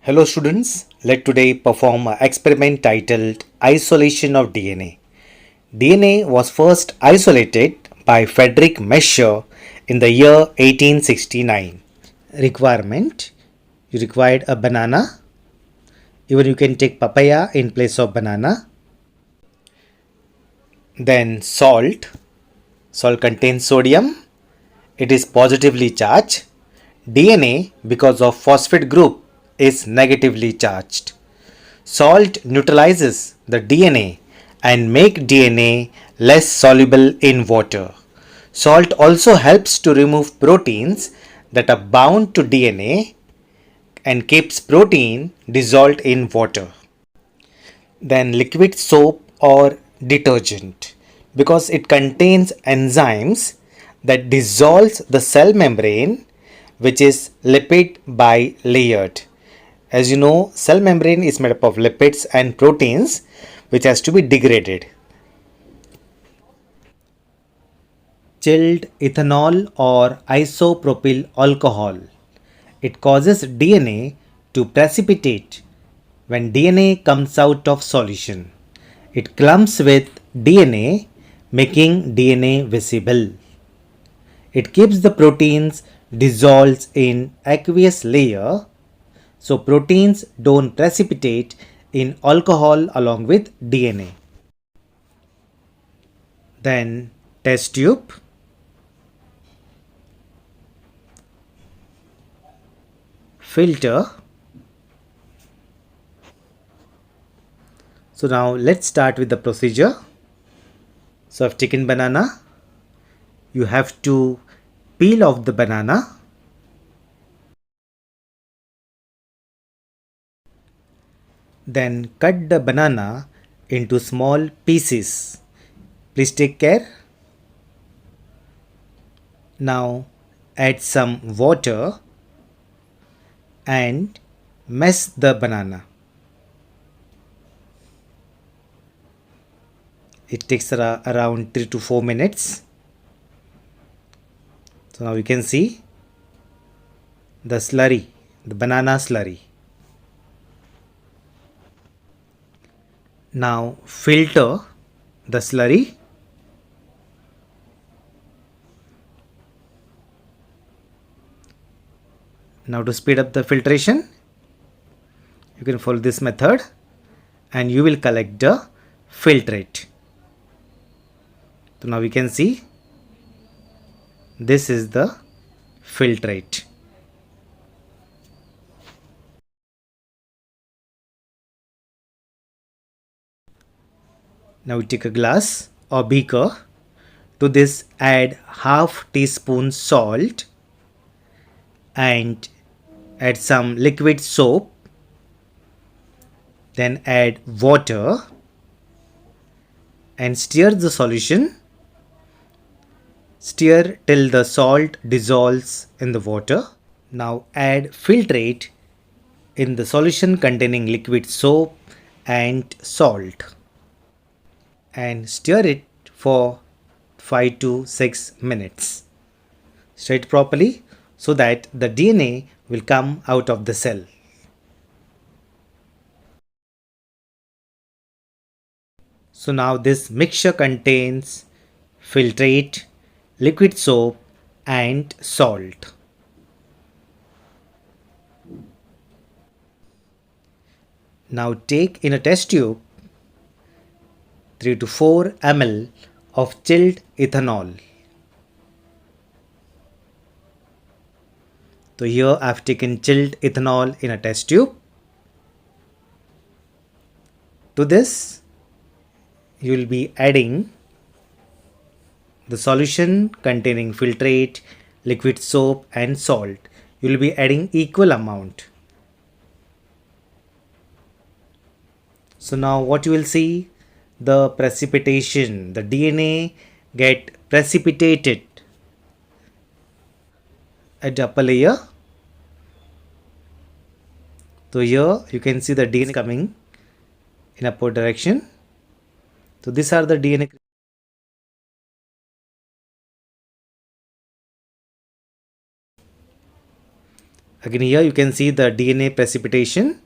Hello students, let today perform an experiment titled Isolation of DNA. DNA was first isolated by Frederick Mesher in the year 1869. Requirement: you required a banana, even you can take papaya in place of banana. Then salt. Salt contains sodium. It is positively charged. DNA, because of phosphate group, is negatively charged. Salt neutralizes the DNA and make DNA less soluble in water. Salt also helps to remove proteins that are bound to DNA and keeps protein dissolved in water. Then liquid soap or detergent, because it contains enzymes that dissolves the cell membrane, which is lipid bilayered. As you know, cell membrane is made up of lipids and proteins which has to be degraded. Chilled ethanol or isopropyl alcohol. It causes DNA to precipitate when DNA comes out of solution. It clumps with DNA, making DNA visible. It keeps the proteins dissolved in aqueous layer, so proteins don't precipitate in alcohol along with DNA. Then test tube. Filter. So now let's start with the procedure. So I've taken banana. You have to peel off the banana. Then cut the banana into small pieces. Please take care. Now add some water and mash the banana. It takes around 3 to 4 minutes. So now you can see the slurry, the banana slurry. Now filter the slurry. Now to speed up the filtration, you can follow this method and you will collect the filtrate. So now we can see this is the filtrate. Now we take a glass or beaker. To this add half teaspoon salt and add some liquid soap. Then add water and stir the solution. Stir till the salt dissolves in the water. Now add filtrate in the solution containing liquid soap and salt and stir it for 5 to 6 minutes. Stir it properly so that the DNA will come out of the cell. So now this mixture contains filtrate, liquid soap and salt. Now take in a test tube 3 to 4 ml of chilled ethanol. So here I have taken chilled ethanol in a test tube. To this you will be adding the solution containing filtrate, liquid soap and salt. You will be adding equal amount. So now what you will see, the precipitation, the DNA get precipitated at the upper layer. So here you can see the DNA coming in upward direction. So these are the DNA. Again here you can see the DNA precipitation